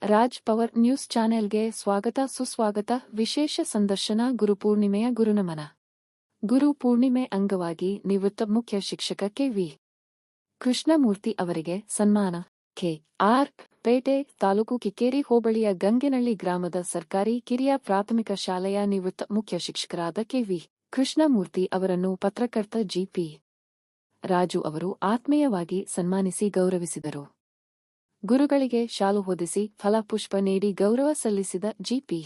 Raj power news ಚಾನೆಲ್ಗೆ ಸ್ವಾಗತ ಸುಸ್ವಾಗತ. ವಿಶೇಷ ಸಂದರ್ಶನ ಗುರುಪೂರ್ಣಿಮೆಯ ಗುರುನಮನ. ಗುರುಪೂರ್ಣಿಮೆ ಅಂಗವಾಗಿ ನಿವೃತ್ತ ಮುಖ್ಯ ಶಿಕ್ಷಕ ಕೆ.ವಿ. ಕೃಷ್ಣಮೂರ್ತಿ ಅವರಿಗೆ ಸನ್ಮಾನ. ಕೆ.ಆರ್. ಪೇಟೆ ತಾಲೂಕು ಕಿಕ್ಕೇರಿ ಹೋಬಳಿಯ ಗಂಗೆನಳ್ಳಿ ಗ್ರಾಮದ ಸರ್ಕಾರಿ ಕಿರಿಯ ಪ್ರಾಥಮಿಕ ಶಾಲೆಯ ನಿವೃತ್ತ ಮುಖ್ಯ ಶಿಕ್ಷಕರಾದ ಕೆ.ವಿ. ಕೃಷ್ಣಮೂರ್ತಿ ಅವರನ್ನು ಪತ್ರಕರ್ತ ಜಿ.ಪಿ. ರಾಜು ಅವರು ಆತ್ಮೀಯವಾಗಿ ಸನ್ಮಾನಿಸಿ ಗೌರವಿಸಿದರು. ಗುರುಗಳಿಗೆ ಶಾಲು ಹೊದಿಸಿ ಫಲಪುಷ್ಪ ನೀಡಿ ಗೌರವ ಸಲ್ಲಿಸಿದ ಜಿ.ಪಿ.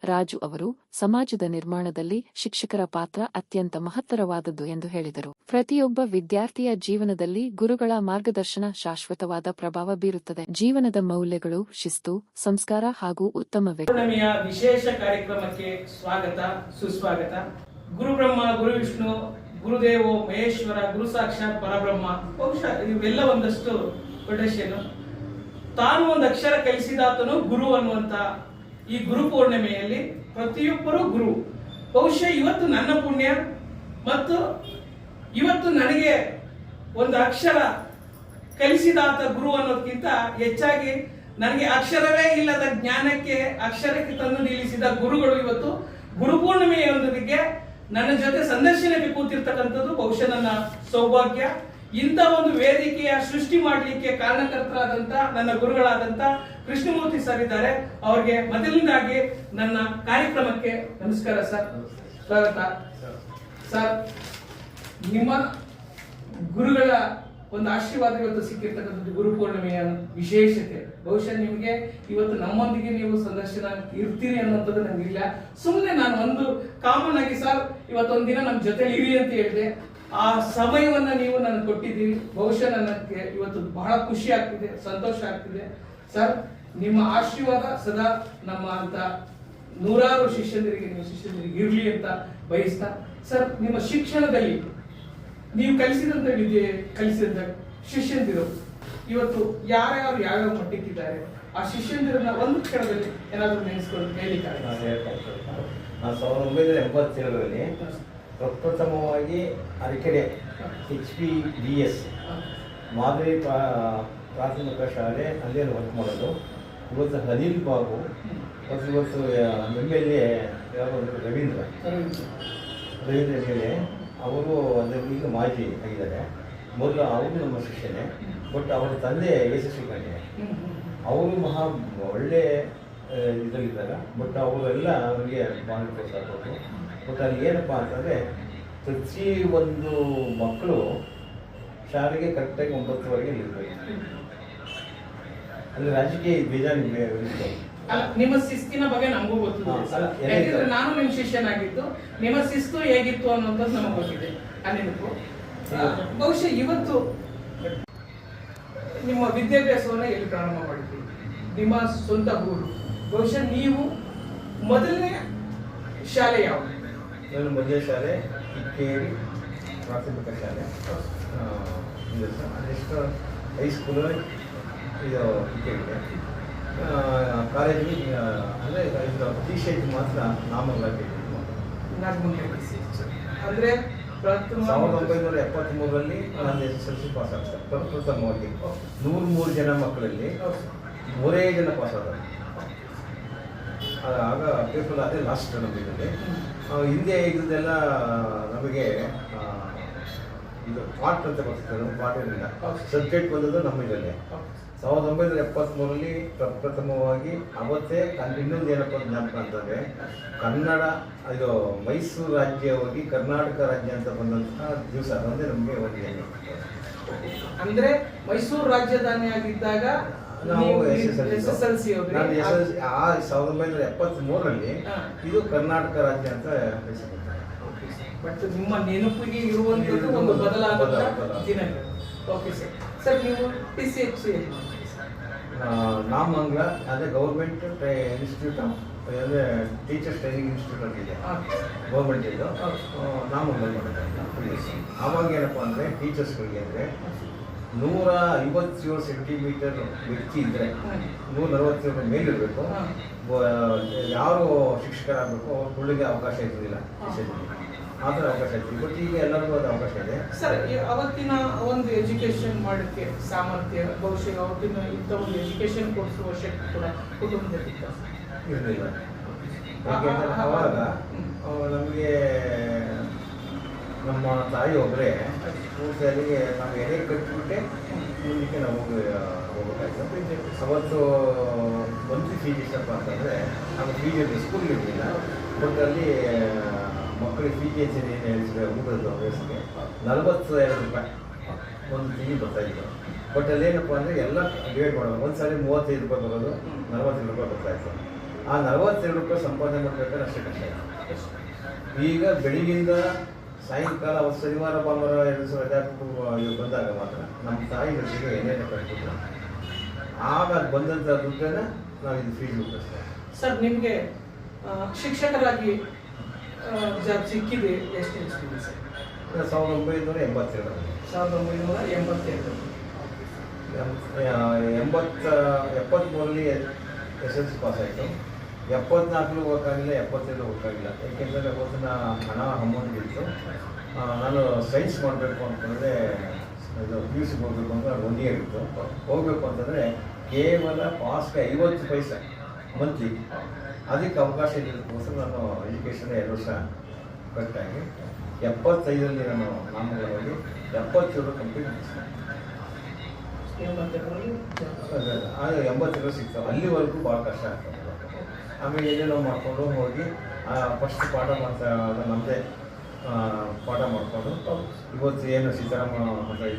ರಾಜು ಅವರು ಸಮಾಜದ ನಿರ್ಮಾಣದಲ್ಲಿ ಶಿಕ್ಷಕರ ಪಾತ್ರ ಅತ್ಯಂತ ಮಹತ್ತರವಾದದ್ದು ಎಂದು ಹೇಳಿದರು. ಪ್ರತಿಯೊಬ್ಬ ವಿದ್ಯಾರ್ಥಿಯ ಜೀವನದಲ್ಲಿ ಗುರುಗಳ ಮಾರ್ಗದರ್ಶನ ಶಾಶ್ವತವಾದ ಪ್ರಭಾವ ಬೀರುತ್ತದೆ. ಜೀವನದ ಮೌಲ್ಯಗಳು, ಶಿಸ್ತು, ಸಂಸ್ಕಾರ ಹಾಗೂ ಉತ್ತಮ ಪೂರ್ಣಿಮೆಯ ವಿಶೇಷ ಕಾರ್ಯಕ್ರಮಕ್ಕೆ ಸ್ವಾಗತ ಸುಸ್ವಾಗತ. ಗುರುಬ್ರಹ್ಮ ಗುರು ವಿಷ್ಣು ಗುರುದೇವೋ ಮಹೇಶ್ವರ ಗುರು ಸಾಕ್ಷಾತ್ ಪರಬ್ರಹ್ಮ. ಬಹುಶಃ ಇವೆಲ್ಲ ಒಂದಷ್ಟು ಕೊಟೇಶನ್. ತಾನು ಒಂದು ಅಕ್ಷರ ಕಲಿಸಿದಾತನು ಗುರು ಅನ್ನುವಂತ ಈ ಗುರು ಪೂರ್ಣಿಮೆಯಲ್ಲಿ ಪ್ರತಿಯೊಬ್ಬರು ಗುರು. ಬಹುಶಃ ಇವತ್ತು ನನ್ನ ಪುಣ್ಯ ಮತ್ತು ಇವತ್ತು ನನಗೆ ಒಂದು ಅಕ್ಷರ ಕಲಿಸಿದಾತ ಗುರು ಅನ್ನೋದಕ್ಕಿಂತ ಹೆಚ್ಚಾಗಿ ನನಗೆ ಅಕ್ಷರವೇ ಇಲ್ಲದ ಜ್ಞಾನಕ್ಕೆ ಅಕ್ಷರಕ್ಕೆ ತಂದು ನಿಲ್ಲಿಸಿದ ಗುರುಗಳು ಇವತ್ತು ಗುರುಪೂರ್ಣಿಮೆಯೊಂದಿಗೆ ನನ್ನ ಜೊತೆ ಸಂದರ್ಶನಕ್ಕೆ ಕೂತಿರ್ತಕ್ಕಂಥದ್ದು ಬಹುಶಃ ನನ್ನ ಸೌಭಾಗ್ಯ. ಇಂಥ ಒಂದು ವೇದಿಕೆಯ ಸೃಷ್ಟಿ ಮಾಡಲಿಕ್ಕೆ ಕಾರಣಕರ್ತರಾದಂತ ನನ್ನ ಗುರುಗಳಾದಂತ ಕೃಷ್ಣಮೂರ್ತಿ ಸರ್ ಇದ್ದಾರೆ. ಅವರಿಗೆ ಮೊದಲನೇದಾಗಿ ನನ್ನ ಕಾರ್ಯಕ್ರಮಕ್ಕೆ ನಮಸ್ಕಾರ ಸರ್, ಸ್ವಾಗತ ಸರ್. ನಿಮ್ಮ ಗುರುಗಳ ಒಂದು ಆಶೀರ್ವಾದ ಇವತ್ತು ಸಿಕ್ಕಿರ್ತಕ್ಕಂಥದ್ದು ಗುರುಪೂರ್ಣಿಮೆಯ ವಿಶೇಷತೆ. ಬಹುಶಃ ನಿಮಗೆ ಇವತ್ತು ನಮ್ಮೊಂದಿಗೆ ನೀವು ಸಂದರ್ಶನ ಇರ್ತೀರಿ ಅನ್ನೋಂಥದ್ದು ನನಗಿಲ್ಲ. ಸುಮ್ಮನೆ ನಾನು ಒಂದು ಕಾಮನ್ ಆಗಿ ಸರ್ ಇವತ್ತೊಂದು ದಿನ ನಮ್ಮ ಜೊತೆ ಇರಿ ಅಂತ ಹೇಳಿದೆ. ಆ ಸಮಯವನ್ನ ನೀವು ನನಗೆ ಕೊಟ್ಟಿದ್ದೀರಿ. ಬಹುಶಃ ನನಗೆ ಇವತ್ತು ಬಹಳ ಖುಷಿ ಆಗ್ತಿದೆ, ಸಂತೋಷ ಆಗ್ತಿದೆ ಸರ್. ನಿಮ್ಮ ಆಶೀರ್ವಾದ ಸದಾ ನಮ್ಮ ಅಂತ ನೂರಾರು ಶಿಷ್ಯಂದಿರಿಗೆ ಇರ್ಲಿ ಅಂತ ಬಯಸ್ತಾ ಸರ್, ನಿಮ್ಮ ಶಿಕ್ಷಣದಲ್ಲಿ ನೀವು ಕಲಿಸಿದಂತ ವಿದ್ಯೆ ಕಲಿಸಿದಂತ ಶಿಷ್ಯಂದಿರು ಇವತ್ತು ಯಾರ್ಯಾರು ಯಾವ್ಯಾವ ಮಟ್ಟಕ್ಕಿದ್ದಾರೆ, ಆ ಶಿಷ್ಯಂದಿರನ್ನ ಒಂದು ಕ್ಷಣದಲ್ಲಿ ಏನಾದರೂ ನೆನೆಸ್ಕೊಂಡು ಹೇಳಿದ್ದಾರೆ. ನಾನು 1987ರಲ್ಲಿ ಪ್ರಪ್ರಥಮವಾಗಿ ಅರಕೆರೆ HPDS ಮಾದರಿ ಪ್ರಾಥಮಿಕ ಶಾಲೆ ಅಲ್ಲಿ ವರ್ಕ್ ಮಾಡೋದು. ಇವತ್ತು ಅನಿಲ್ ಬಾಬು ಮತ್ತು ಇವತ್ತು MLA ಯಾರು ರವೀಂದ್ರ MLA ಅವರು ಅದರಲ್ಲಿ ಈಗ ಮಾಜಿ ಆಗಿದ್ದಾರೆ. ಮೊದಲು ಅವರು ನಮ್ಮ ಶಿಷ್ಯನೇ, ಬಟ್ ಅವರ ತಂದೆ ಯಶಸ್ವಿ ಕಂಡೆ ಅವರು ಒಳ್ಳೆ ಇದರಲ್ಲಿದ್ದಾರೆ. ಬಟ್ ಅವರೆಲ್ಲ ಅವರಿಗೆ ಭಾಳ ಪ್ರೋತ್ಸಾಹ ಕೊಟ್ಟರು. ಬಟ್ ಅಲ್ಲಿ ಏನಪ್ಪ ಅಂತಂದರೆ ಪ್ರತಿ ಒಂದು ಮಕ್ಕಳು ಶಾಲೆಗೆ ಕರೆಕ್ಟಾಗಿ 9:00ವರೆಗೆ ನಿಲ್ಬೇಕು. ಅಲ್ಲಿ ರಾಜಕೀಯ ಬೇಜಾರು. ನಿಮ್ಮ ಶಿಸ್ತಿನ ಬಗ್ಗೆ ನಮಗೂ ಗೊತ್ತಿದೆ. ಯಾಕಂದ್ರೆ ನಾನು ನಿಮ್ಮ ಶಿಷ್ಯನಾಗಿದ್ದು ನಿಮ್ಮ ಶಿಸ್ತು ಹೇಗಿತ್ತು ಅನ್ನೋದು ನಮಗೆ ಗೊತ್ತಿದೆ. ಅಲ್ಲಿಂದು ಬಹುಶಃ ಇವತ್ತು ನಿಮ್ಮ ವಿದ್ಯಾಭ್ಯಾಸವನ್ನ ಎಲ್ಲಿ ಪ್ರಾರಂಭ ಮಾಡಿದ್ದೀರಿ? ನಿಮ್ಮ ಸ್ವಂತ ಊರು. ಬಹುಶಃ ನೀವು ಮೊದಲನೇ ಶಾಲೆ ಯಾವುದು? ನನ್ನ ಮೊದಲನೇ ಶಾಲೆ ಕಿಕ್ಕೇರಿ ಪ್ರಾಥಮಿಕ ಶಾಲೆ. ಅದೆಷ್ಟು ಹೈಸ್ಕೂಲು ಇದು ಕಿಕ್ಕೇರಿಗೆ. ಕಾಲೇಜಿಗೆ ಅಂದರೆ ಟಿ-ಶರ್ಟ್ ಮಾತ್ರ ನಾಮಂಗಲಕ್ಕೆ. ಅಂದರೆ 1973ರಲ್ಲಿ ನಾನು SSLC ಪಾಸ್ ಆಗ್ತದೆ. ಪ್ರಪ್ರಥಮವಾಗಿ 103 ಜನ ಮಕ್ಕಳಲ್ಲಿ 3 ಜನ ಪಾಸ್ ಆದರು. ಆಗ ಪೇಪರ್ ಅದೇ ಲಾಸ್ಟ್ ನಮಗೆ. ಹಿಂದೆ ಇದ್ದದೆಲ್ಲ ನಮಗೆ ಇದು ಪಾಠ ಅಂತ ಬರ್ತಿತ್ತು. ನಮ್ಮ ಪಾಠ ಇರಲಿಲ್ಲ. ಸಬ್ಜೆಕ್ಟ್ ಬಂದದ್ದು ನಮ್ಮ ಇದರಲ್ಲಿ 1973ರಲ್ಲಿ ಪ್ರಪ್ರಥಮವಾಗಿ ಅವತ್ತೇ ಇನ್ನೊಂದು ಏನಪ್ಪ ಜ್ಞಾಪಕ ಅಂತಂದರೆ ಕನ್ನಡ ಇದು ಮೈಸೂರು ರಾಜ್ಯ ಹೋಗಿ ಕರ್ನಾಟಕ ರಾಜ್ಯ ಅಂತ ಬಂದಂತಹ ದಿವಸ ಅದೊಂದೇ ನಮಗೆ ಒಂದು ಏನು ಅಂದರೆ ಮೈಸೂರು ರಾಜಧಾನಿ ಆಗಿದ್ದಾಗ ನಾವು SSLC ನಾನು 1973ರಲ್ಲಿ ಇದು ಕರ್ನಾಟಕ ರಾಜ್ಯ ಅಂತ ಹೆಸರು. ಬಟ್ ನಿಮ್ಮ ನೆನಪಿಗೆ ಇರುವಂಥದ್ದು ಒಂದು ಬದಲಾದ ದಿನಗಳು. Okay sir. ಸರ್ ನೀವು TCH ನಾಮಂಗಲ ಅದೇ ಗೌರ್ಮೆಂಟ್ ಇನ್ಸ್ಟಿಟ್ಯೂಟ್ ಆಫ್ ಅಂದರೆ ಟೀಚರ್ಸ್ ಟ್ರೈನಿಂಗ್ ಇನ್ಸ್ಟಿಟ್ಯೂಟ್ ಅಂತಿದೆ ಗೌರ್ಮೆಂಟ್. ಇದು ನಾಮಂಗಲ ಮಾಡೋದು. ಆವಾಗ ಏನಪ್ಪ ಅಂದರೆ ಟೀಚರ್ಸ್ಗಳಿಗೆ ಅಂದರೆ 157 ಸೆಂಟಿಮೀಟರ್ ವ್ಯಕ್ತಿ ಇದ್ದರೆ 147 ಮೇಲಿರಬೇಕು. ಯಾರು ಶಿಕ್ಷಕರಾಗಬೇಕು ಅವ್ರ ಹುಡುಗಿಗೆ ಅವಕಾಶ ಇರೋದಿಲ್ಲ. ಆ ಥರ ಅವಕಾಶ ಇತ್ತು. ಬಟ್ ಈಗ ಎಲ್ಲರಿಗೂ ಅದು ಅವಕಾಶ ಇದೆ. ಸರ್, ಅವತ್ತಿನ ಒಂದು ಎಜುಕೇಶನ್ ಮಾಡೋಕ್ಕೆ ಸಾಮರ್ಥ್ಯ ಬಹುಶಃ ಅವತ್ತಿನ ಇಂಥ ಒಂದು ಎಜುಕೇಶನ್ ಕೊಡಿಸುವ ಶಕ್ತಿ ಕೂಡ ಕುಟುಂಬದಲ್ಲಿತ್ತು ಇರಲಿಲ್ಲ. ಯಾಕೆಂದರೆ ಅವಾಗ ನಮಗೆ ನಮ್ಮ ತಾಯಿ ಒಬ್ಬರೇ ಪೂರ್ತಿಯಾಗಿ ನಾವು ಎದೆ ಕಟ್ಟಿಬಿಟ್ಟೆ ಮುಂದಕ್ಕೆ ನಾವು ಹೋಗಬೇಕಾಯ್ತು. ಅವತ್ತು ಮಂತ್ಲಿ ಫೀಸ್ ಎಷ್ಟಪ್ಪ ಅಂತಂದರೆ ನಮ್ಮ ಫೀಸ್ ಸ್ಕೂಲ್ಗೆ ಇರಲಿಲ್ಲ. ಬಟ್ ಅಲ್ಲಿ ಮಕ್ಕಳಿಗೆ ಫೀಸ್ ಏನು ಹೇಳ್ತಾರೆ ಊಟದ ವಯಸ್ಸಿಗೆ 42 ರೂಪಾಯಿ ಒಂದು ತಿಂಗಳು ಬರ್ತಾಯಿತ್ತು. ಬಟ್ ಅಲ್ಲೇನಪ್ಪ ಅಂದರೆ ಎಲ್ಲ ಡಿವೈಡ್ ಮಾಡೋದು. ಒಂದು ಸಾರಿ 35 ರೂಪಾಯಿ ಬರೋದು, 42 ರೂಪಾಯಿ ಬರ್ತಾಯಿತ್ತು. ಆ 42 ರೂಪಾಯಿ ಸಂಪಾದನೆ ಮಾಡಬೇಕಾದ್ರೆ ಅಷ್ಟೇ ಕಷ್ಟ ಆಯಿತು. ಈಗ ಬೆಳಿಗ್ಗಿಂದ ಸಾಯಂಕಾಲ ಅವತ್ತು ಶನಿವಾರ ಭಾನುವಾರ 2 ದಿವಸ ರಜೆ ಹಾಕ್ಬಿಟ್ಟು ಬಂದಾಗ ಮಾತ್ರ ನಮ್ಮ ತಾಯಿ ಜೊತೆಗೆ ಏನೇನು ಕಟ್ಬಿಟ್ಟು ಆಗ ಅದು ಬಂದಂಥ ದುಡ್ಡನ್ನು ನಾವು ಇದು ಫೀಸ್ ಉಪಯೋಗಿಸ್ತೇವೆ. ಸರ್, ನಿಮಗೆ ಶಿಕ್ಷಕರಾಗಿ ಜಾಬ್ ಸಿಕ್ಕಿದೆ ಎಷ್ಟು ಇಸ್ವಿ ಸರ್? 1982. 1982. 73ರಲ್ಲಿ SSLC ಪಾಸ್ ಆಯಿತು. 74 ಹೋಗೋಕ್ಕಾಗಿಲ್ಲ, 75 ಹೋಗೋಕ್ಕಾಗಿಲ್ಲ. ಏಕೆಂದರೆ ಅವತ್ತಿನ ಹಣ ಅಮೌಂಟ್ ಇತ್ತು. ನಾನು ಸೈನ್ಸ್ ಮಾಡಬೇಕು ಅಂತಂದರೆ ಇದು PUC ಹೋಗಬೇಕು ಅಂದರೆ 1 ಇಯರ್ ಇತ್ತು. ಹೋಗಬೇಕು ಅಂತಂದರೆ ಕೇವಲ ಪಾಸ್ಗೆ 50 ಪೈಸೆ ಮಂತ್ಲಿ, ಅದಕ್ಕೆ ಅವಕಾಶ ಇರೋದಕ್ಕೋಸ್ಕರ ನಾನು ಎಜುಕೇಷನ್ 2 ವರ್ಷ ಕಟ್ಟಾಗಿ 75ರಲ್ಲಿ ನಾನು ನಾಮಕರಣವಾಗಿ 77 ಕಂಪ್ಲೀಟ್ ಮಾಡಿಸಿದೆ. 82 ಸಿಗ್ತಾವೆ. ಅಲ್ಲಿವರೆಗೂ ಭಾಳ ಕಷ್ಟ ಆಗ್ತದೆ. ಆಮೇಲೆ ಏನೇನೋ ಮಾಡಿಕೊಂಡು ಹೋಗಿ ಫಸ್ಟ್ ಪಾಠ ಮಾಡ್ತಾ ನಮ್ಮದೇ ಪಾಠ ಮಾಡಿಕೊಂಡು ಇವತ್ತು ಏನು ಸೀತಾರಾಮ ಅಂತ ಹೇಳಿ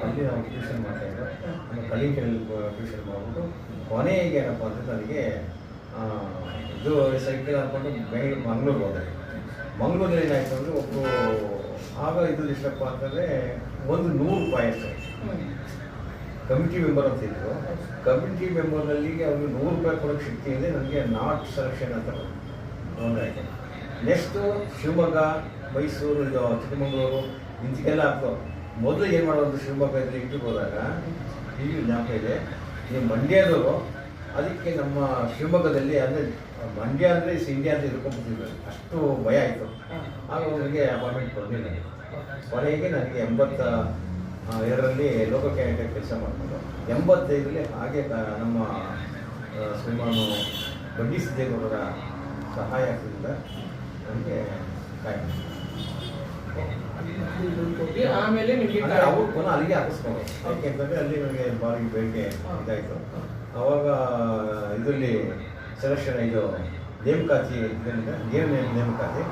ಅಲ್ಲಿ ನಾವು ಟ್ಯೂಷನ್ ಮಾಡ್ತಾಯಿದ್ದೋ. ಆಮೇಲೆ ಕಲಿಕೆಯಲ್ಲಿ ಟ್ಯೂಷನ್ ಮಾಡಿಬಿಟ್ಟು ಕೊನೆಗೆ ಏನಪ್ಪ ಅಂದರೆ ನನಗೆ ಇದು ಸೈಕಲ್ ಹಾಕ್ಕೊಂಡು ಮಂಗಳೂರು ಹೋದೆ. ಮಂಗಳೂರಲ್ಲಿ ಏನಾಯಿತು ಅಂದರೆ ಒಬ್ಬರು ಆಗ ಇದು ಎಷ್ಟಪ್ಪ ಅಂತಂದರೆ 100 ರೂಪಾಯಿ ಅಷ್ಟೇ. ಕಮಿಟಿ ಮೆಂಬರ್ ಅಂತ ಇದ್ದರು. ಕಮಿಟಿ ಮೆಂಬರ್ನಲ್ಲಿಗೆ ಅವ್ರಿಗೆ 100 ರೂಪಾಯಿ ಕೊಡೋಕ್ಕೆ ಶಕ್ತಿ ಇದೆ. ನನಗೆ ನಾಟ್ ಸೆಲೆಕ್ಷನ್ ಅಂತ ಒಂದಾಯಿತು. ನೆಕ್ಸ್ಟು ಶಿವಮೊಗ್ಗ, ಮೈಸೂರು, ಇದು ಚಿಕ್ಕಮಗಳೂರು ಇಂಥಕ್ಕೆಲ್ಲ ಆಗ್ತವೆ. ಮೊದಲು ಏನು ಮಾಡೋದು, ಶಿವಮೊಗ್ಗ ಇದ್ದರೆ ಇಂಟಿಗೆ ಹೋದಾಗ ಈಗ ಜ್ಞಾಪಕ ಇದೆ, ನೀವು ಮಂಡ್ಯದವರು ಅದಕ್ಕೆ ನಮ್ಮ ಶಿವಮೊಗ್ಗದಲ್ಲಿ ಅಂದರೆ ಮಂಡ್ಯ ಅಂದರೆ ಇಂಡಿಯಾ ಅಂತ ಇಟ್ಕೊಂಡ್ಬಿಟ್ಟಿದ್ರು. ಅಷ್ಟು ಭಯ ಆಯಿತು. ಆಗ ಅವರಿಗೆ ಅಪಾಯಿಂಟ್ಮೆಂಟ್ ಕೊಡಲಿಲ್ಲ. ಕೊನೆಗೆ ನನಗೆ 82ರಲ್ಲಿ ಲೋಕಲ್ ಕ್ಯಾಂಡಿಡೇಟ್ ಕೆಲಸ ಮಾಡಿಕೊಂಡು 85ರಲ್ಲಿ ಹಾಗೆ ನಮ್ಮ ಶ್ರೀಮಾನು ಬಡ್ಡಿ ಸಿದ್ದೇಗೌಡರ ಸಹಾಯ ಆಗ್ತಿದ್ದ ನನಗೆ ಆಮೇಲೆ ಅವ್ರು ಪುನಃ ಅಲ್ಲಿಗೆ ಹಾಕಿಸ್ಕೊಂಡು. ಯಾಕೆಂತಂದರೆ ಅಲ್ಲಿ ನನಗೆ ಭಾರಿ ಬೇಡಿಕೆ ಇದಾಯಿತು. ಆವಾಗ ಇದರಲ್ಲಿ ಸೆಲೆಕ್ಷನ್ ಇದು ನೇಮಕಾತಿ ನೇಮಕಾತಿ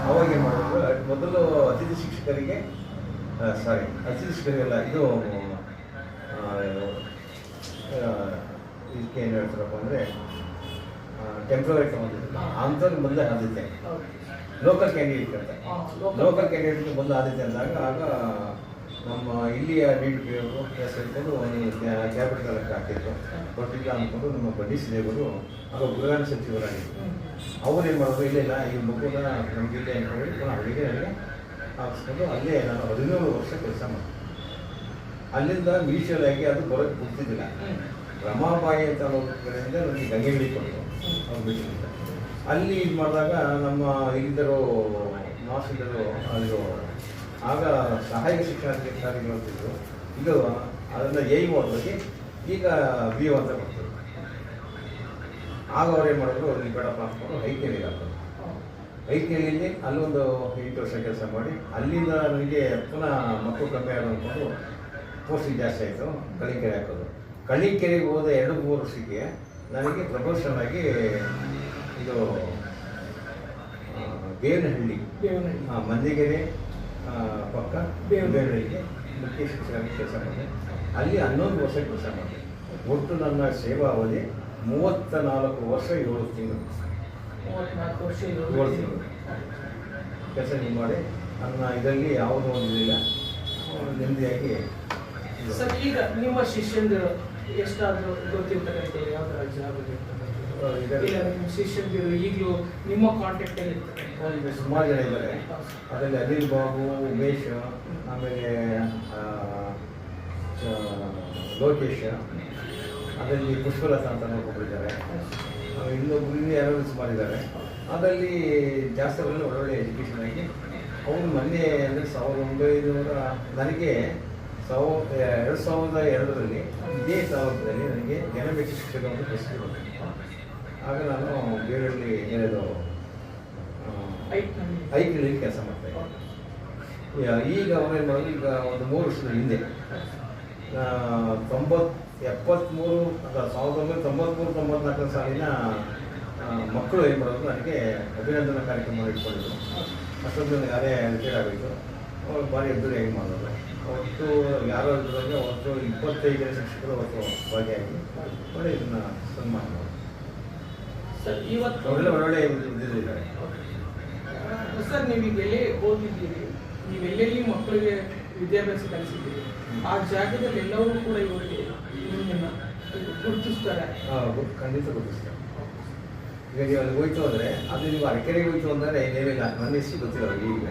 ಅವಾಗ ಏನು ಮಾಡಿದ್ರು, ಮೊದಲು ಅತಿಥಿ ಶಿಕ್ಷಕರಿಗೆಲ್ಲ ಇದು ಇದಕ್ಕೆ ಏನು ಹೇಳ್ತಾರಪ್ಪ ಅಂದರೆ ಟೆಂಪ್ರವರಿ ತಗೊಂಡಿದ್ರು ಅಂಥವ್ರಿಗೆ ಮೊದಲೇ ಆದ್ಯತೆ. ಲೋಕಲ್ ಕ್ಯಾಂಡಿಡೇಟ್ ಅಂತ ಲೋಕಲ್ ಕ್ಯಾಂಡಿಡೇಟ್ಗೆ ಮೊದಲು ಆದ್ಯತೆ ಅಂದಾಗ ಆಗ ನಮ್ಮ ಇಲ್ಲಿಯ DDPಯವರು ಹೇಳ್ಕೊಂಡು ಒಂದು ಕ್ಯಾಬಿನೆಟ್ ಹಾಕಿದ್ರು. ಕೊಟ್ಟಿಲ್ಲ ಅಂದ್ಕೊಂಡು ನಮ್ಮ ಬಡ್ಡಿ ಸಿದ್ದೇಗೌಡರು ಆಗ ಗೃಹ ಸಚಿವರಾಗಿದ್ದರು. ಅವ್ರು ಏನು ಮಾಡೋದು, ಇಲ್ಲ ಈ ಮಗುನ ನಮಗಿಲ್ಲ ಅಂತ ಹೇಳಿ ಪುನಃ ಅವರಿಗೆ ನನಗೆ ಹಾಕಿಸ್ಕೊಂಡು ಅಲ್ಲೇ ನಾನು 17 ವರ್ಷ ಕೆಲಸ ಮಾಡಿದೆ. ಅಲ್ಲಿಂದ ಮ್ಯೂಚುವಲ್ ಆಗಿ ಅದು ಬರೋಕ್ಕೆ ಗೊತ್ತಿದ್ದಿಲ್ಲ. ರಮಾಬಾಯಿ ಅಂತ ಅನ್ನೋ ಕಡೆಯಿಂದ ನನಗೆ ಗಂಗೆಗಳಿ ಕೊಟ್ಟರು ಅವ್ರು ಮೀಟಿಂಗ್. ಅಲ್ಲಿ ಇದು ಮಾಡಿದಾಗ ನಮ್ಮ ಇಲ್ಲಿದ್ದರು ಮಾಸ್ಟರು ಅದು ಆಗ ಸಹಾಯಕ ಶಿಕ್ಷಣಾಧಿಕಾರಿಗಳು ಅಂತಿದ್ರು. ಇದು ಅದನ್ನು AIO ಬಗ್ಗೆ ಈಗ BO ಅಂತ ಬರ್ತಾರೆ. ಆಗ ಅವ್ರು ಏನು ಮಾಡಿದ್ರು, ಅಲ್ಲಿ ಬೇಡಪ್ಪ ಅಂದ್ಕೊಂಡು ಹೈಕೇರಿಗೆ ಹಾಕೋದು. ಹೈಕೇರಿಯಲ್ಲಿ ಅಲ್ಲೊಂದು 8 ವರ್ಷ ಕೆಲಸ ಮಾಡಿ ಅಲ್ಲಿಂದ ನನಗೆ ಪುನಃ ಮಕ್ಕಳು ಕಮ್ಮಿ ಆಗೋದು ಅಂದ್ಕೊಂಡು ಪೋಸ್ಟಿಂಗ್ ಜಾಸ್ತಿ ಆಯಿತು. ಕಳಿಕೆರೆ ಹಾಕೋದು. ಕಳಿಕೆರೆಗೆ ಹೋದ 2-3 ವರ್ಷಕ್ಕೆ ನನಗೆ ಪ್ರಮೋಷನ್ ಆಗಿ ಇದು ಬೇವನಹಳ್ಳಿ ಮಂದಿಗೆರೆ ಪಕ್ಕ ಬೇವನಹಳ್ಳಿಗೆ ಮುಖ್ಯ ಶಿಕ್ಷಕರಾಗಿ ಕೆಲಸ ಮಾಡಿದೆ. ಅಲ್ಲಿ 11 ವರ್ಷ ಕೆಲಸ ಮಾಡಿದೆ. ಒಟ್ಟು ನನ್ನ ಸೇವಾ ಅವಧಿ 34 ವರ್ಷ 7 ತಿಂಗಳು. 34 ವರ್ಷ 7 ತಿಂಗಳು ಕೆಲಸ ಮಾಡಿ ನನ್ನ ಇದರಲ್ಲಿ ಯಾವುದೋ ಒಂದು ಇಲ್ಲ ನೆಮ್ಮದಿಯಾಗಿ. ಸರ್, ಈಗ ನಿಮ್ಮ ಶಿಷ್ಯಂದಿರು ಎಷ್ಟಾದರೂ ಗೊತ್ತಿರ್ತಕ್ಕಂಥದ್ದು ಯಾವ ಥರ ಜಾಬ್ ಇಲ್ಲ ನಿಮ್ಮ ಶಿಷ್ಯಂದಿರು ಈಗಲೂ ನಿಮ್ಮ ಕಾಂಟ್ಯಾಕ್ಟಲ್ಲಿ ಇರ್ತಾರೆ? ಒಂದು ಸುಮಾರು ಜನ ಇದ್ದಾರೆ. ಅದರಲ್ಲಿ ಅನಿಲ್ ಬಾಬು, ಉಮೇಶ್, ಆಮೇಲೆ ಲೋಕೇಶ್, ಅದರಲ್ಲಿ ಪುಷ್ಪಲತಾ ಅಂತ ಒಬ್ಬರಿದ್ದಾರೆ. ಇನ್ನೊಬ್ರು ಯಾರು ಸುಮಾರಿದ್ದಾರೆ. ಅದರಲ್ಲಿ ಜಾಸ್ತಿ ಅವರೆಲ್ಲ ಒಳ್ಳೊಳ್ಳೆ ಎಜುಕೇಷನ್ ಆಗಿ ಅವರು ಮೊನ್ನೆ ಅಂದರೆ 1900 ನನಗೆ 2002ರಲ್ಲಿ ಇದೇ ಸಂವತ್ಸರದಲ್ಲಿ ನನಗೆ ಜನಮೆಚ್ಚು ಶಿಕ್ಷಕ ಒಂದು ಪ್ರಶಸ್ತಿ ಬಂತು. ಆಗ ನಾನು ಬೇರೆಯಲ್ಲಿ ಏನಿದು ಐಕ್ಯದಲ್ಲಿ ಕೆಲಸ ಮಾಡ್ತಾ ಇದ್ದೆ. ಈಗ ಅವರೇನು ಮಾಡೋದು, ಈಗ ಒಂದು 3 ವರ್ಷದ ಹಿಂದೆ 1993-94 ಸಾಲಿನ ಮಕ್ಕಳು ಏನು ಮಾಡೋದು, ನನಗೆ ಅಭಿನಂದನಾ ಕಾರ್ಯಕ್ರಮ ಇಟ್ಕೊಂಡಿದ್ರು. ಅಷ್ಟೊಂದು ನನಗೆ ಅದೇ ರಿಟೈರ್ ಆಗೋಯಿತು. ಅವ್ರು ಭಾರಿ ಅದ್ದೂರಿಯಾಗಿ ಮಾಡೋದು. ಅವತ್ತು ಯಾರೋ ಇದ್ದಂಗೆ ಅವತ್ತು 25 ಜನ ಶಿಕ್ಷಕರು ಅವತ್ತು ಭಾಗಿಯಾಗಿ ಒಳ್ಳೆ ಇದನ್ನು ಸನ್ಮಾನ ಮಾಡೋದು. ಸರ್ ಇವತ್ತು ಒಳ್ಳೆ ಇದ್ದಾರೆ. ಸರ್ ನೀವೀಗ ಎಲ್ಲೇ ಓದಿದ್ದೀರಿ, ನೀವೆಲ್ಲೆಲ್ಲಿ ಮಕ್ಕಳಿಗೆ ವಿದ್ಯಾಭ್ಯಾಸ ಕಲಿಸಿದ್ದೀರಿ, ಆ ಜಾಗದಲ್ಲಿ ಎಲ್ಲವೂ ಕೂಡ ಇವರಿಗೆ ನಿಮ್ಮನ್ನು ಗುರುತಿಸ್ತಾರೆ. ಖಂಡಿತ ಗುರುತಿಸ್ತಾರೆ. ಈಗ ನೀವು ಅಲ್ಲಿ ಹೋಯ್ತು ಅಂದರೆ, ಅದು ನೀವು ಅರಕೆರೆಗೆ ಹೋಯ್ತು ಅಂದರೆ ಏನೇನಿಲ್ಲ, ನನ್ನ ಹೆಸರು ಗೊತ್ತಿಲ್ಲ ಈಗ.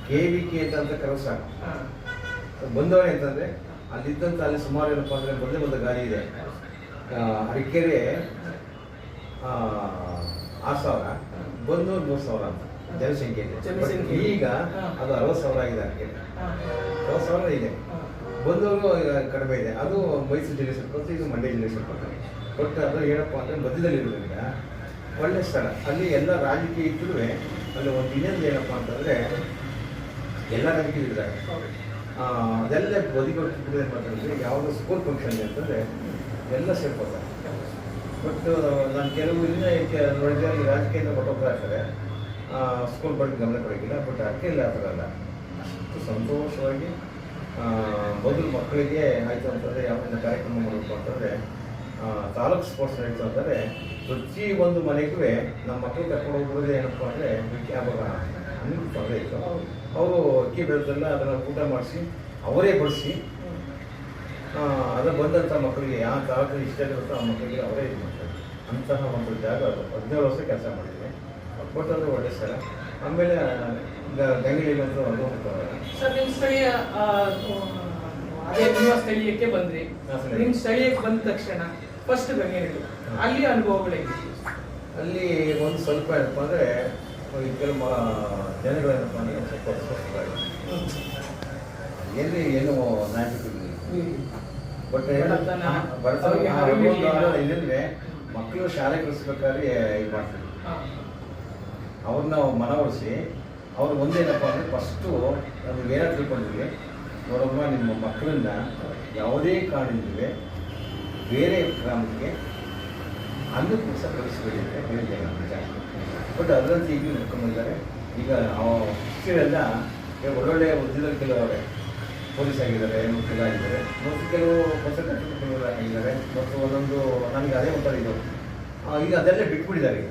KVK ಅಂತ ಕರೆದು ಸಾಕು. ಬಂದವರೆ ಅಂತಂದರೆ ಅಲ್ಲಿದ್ದಂಥ ಅಲ್ಲಿ ಸುಮಾರು ಏನಪ್ಪ ಅಂದರೆ ಮೊದಲೇ ಗಾಡಿ ಇದೆ. ಅರಕೆರೆ 6,000, ಬಂದೂರು 3,000 ಅಂತ ಜನಸಂಖ್ಯೆ ಇದೆ. ಈಗ ಅದು 60,000 ಆಗಿದೆ. ಅರಕೆರೆ 60,000 ಇದೆ. ಬಂದವರು ಕಡಿಮೆ ಇದೆ. ಅದು ಮೈಸೂರು ಜಿಲ್ಲೆ ಸ್ವಲ್ಪ, ಇದು ಮಂಡ್ಯ ಜಿಲ್ಲೆ ಸ್ವಲ್ಪ. ಬಟ್ ಅದು ಏನಪ್ಪ ಅಂದರೆ ಮಧ್ಯದಲ್ಲಿ ಇರೋದ್ರಿಂದ ಒಳ್ಳೆ ಸ್ಥಳ. ಅಲ್ಲಿ ಎಲ್ಲ ರಾಜಕೀಯ ಇದ್ದರೂ ಅಲ್ಲಿ ಒಂದು ಇನ್ನೊಂದು ಏನಪ್ಪ ಅಂತಂದರೆ ಎಲ್ಲ ರಾಜಕೀಯ ಇದ್ದಾರೆ. ಅದೆಲ್ಲ ಬದಿಗೊಟ್ಟು ಏನು ಮಾಡ್ತಾರೆ, ಯಾವುದೋ ಸ್ಕೂಲ್ ಫಂಕ್ಷನ್ ಅಂತಂದರೆ ಎಲ್ಲ ಸೇರ್ಕೋತಾರೆ. ಬಟ್ ನಾನು ಕೆಲವು ಇನ್ನೂ ನೋಡಿದ್ರೆ ಅಲ್ಲಿ ರಾಜಕೀಯದಿಂದ ಕೊಟ್ಟೋಗ್ತಾ ಇರ್ತಾರೆ, ಸ್ಕೂಲ್ ಬಗ್ಗೆ ಗಮನ ಕೊಡೋಕ್ಕಿಲ್ಲ. ಬಟ್ ಅಕ್ಕಿಲ್ಲ ಆ ಥರ ಅಲ್ಲ. ಅಷ್ಟು ಸಂತೋಷವಾಗಿ ಮೊದಲು ಮಕ್ಕಳಿಗೆ ಆಯಿತು ಅಂತಂದರೆ ಯಾವೊಂದು ಕಾರ್ಯಕ್ರಮ ಮಾಡಬೇಕು ಅಂತಂದರೆ ತಾಲೂಕು ಸ್ಪೋರ್ಟ್ಸ್ ನಡೀತು ಅಂದರೆ ಪ್ರತಿಯೊಂದು ಮನೆಗೂ ನಮ್ಮ ಮಕ್ಕಳು ಕರ್ಕೊಂಡು ಹೋಗೋದೇ ಏನಪ್ಪ ಅಂದರೆ ಅವಾಗ ಅನ್ನಕ್ಕೆ ತೊಂದರೆ ಇತ್ತು. ಅವರು ಅಕ್ಕಿ ಬೆಳೆದಲ್ಲ ಅದನ್ನು ಊಟ ಮಾಡಿಸಿ ಅವರೇ ಬಡಿಸಿ ಅದು ಬಂದಂಥ ಮಕ್ಕಳಿಗೆ ಯಾವ ತಾಲೂಕಿನ ಇಷ್ಟ ಇರುತ್ತೋ ಆ ಮಕ್ಕಳಿಗೆ ಅವರೇ ಇದು ಮಾಡ್ತಾರೆ. ಅಂತಹ ಒಂದು ಜಾಗ ಅದು 17 ವರ್ಷ ಕೆಲಸ ಮಾಡಿದೆ. ಬಟ್ ಅದು ಒಳ್ಳೆ ಸ್ಥಳ. ಆಮೇಲೆ ಗಂಗೆಲಿಗಂತೂ ಅದು ಸರ್ ನಿಮ್ಮ ಸ್ಥಳೀಯ ಅದೇ ನಿಮ್ಮ ಸ್ಥಳೀಯಕ್ಕೆ ಬಂದ್ರಿ. ನಿಮ್ಮ ಸ್ಥಳೀಯಕ್ಕೆ ಬಂದ ತಕ್ಷಣ ಫಸ್ಟ್ ಗಂಗೆಲಿ ಅಲ್ಲಿ ಅನುಭವಗಳೇನು? ಅಲ್ಲಿ ಒಂದು ಸ್ವಲ್ಪ ಏನಪ್ಪ ಅಂದರೆ ಕೆಲವು ಜನಗಳೇನಪ್ಪ ಅಂದರೆ ಸ್ವಲ್ಪ ಎಲ್ಲಿ ಏನು ನಾಯಕರು ಬಟ್ ಇಲ್ಲಂದ್ರೆ ಮಕ್ಕಳು ಶಾಲೆ ಕಳಿಸ್ಬೇಕಾದ್ರೆ ಇದು ಮಾಡ್ತೀವಿ. ಅವ್ರನ್ನ ಮನವೊಲಿಸಿ ಅವ್ರು ಒಂದೇನಪ್ಪ ಅಂದರೆ ಫಸ್ಟು ನಮ್ಗೆ ಏನೋ ತಿಳ್ಕೊಂಡಿದ್ವಿ, ನೋಡಮ್ಮ ನಿಮ್ಮ ಮಕ್ಕಳನ್ನ ಯಾವುದೇ ಕಾರಣದಿಂದಲೇ ಬೇರೆ ಗ್ರಾಮಕ್ಕೆ ಅನ್ನಕ್ಕೆ ಸಹ ಕಳಿಸ್ಬೇಡಿ ಅಂತ ಹೇಳಿದ್ದೇನೆ ನಿಜ. ಬಟ್ ಅದರಂತೆ ಈಗಲೂ ನಡ್ಕೊಂಡಿದ್ದಾರೆ. ಈಗ ಶಿಕ್ಷಕರೆಲ್ಲ ಒಳ್ಳೊಳ್ಳೆ ಹುದ್ದೆದಲ್ಲಿ ಕೆಲವರೇ ಪೊಲೀಸ್ ಆಗಿದ್ದಾರೆ, ವಕೀಲ ಆಗಿದ್ದಾರೆ, ಮತ್ತು ಕೆಲವು ಹೊಸ ಕಟ್ಟಡ ಆಗಿದ್ದಾರೆ. ಮತ್ತು ಒಂದೊಂದು ನನಗೆ ಅದೇ ಒಂಥರ ಇದು ಈಗ ಅದೆಲ್ಲ ಬಿಟ್ಬಿಟ್ಟಿದ್ದಾರೆ.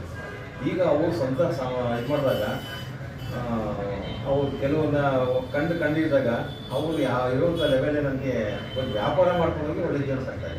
ಈಗ ಅವರು ಸ್ವಂತ ಇದು ಮಾಡಿದಾಗ ಅವ್ರು ಕೆಲವನ್ನ ಕಂಡಿದ್ದಾಗ ಅವರು ಇರುವಂಥ ಲೆವೆಲೇ ನನಗೆ ಒಂದು ವ್ಯಾಪಾರ ಮಾಡ್ಕೊಂಡೋಗಿ ಒಳ್ಳೆ ಜೀವನ ಸಾಕ್ತಾರೆ.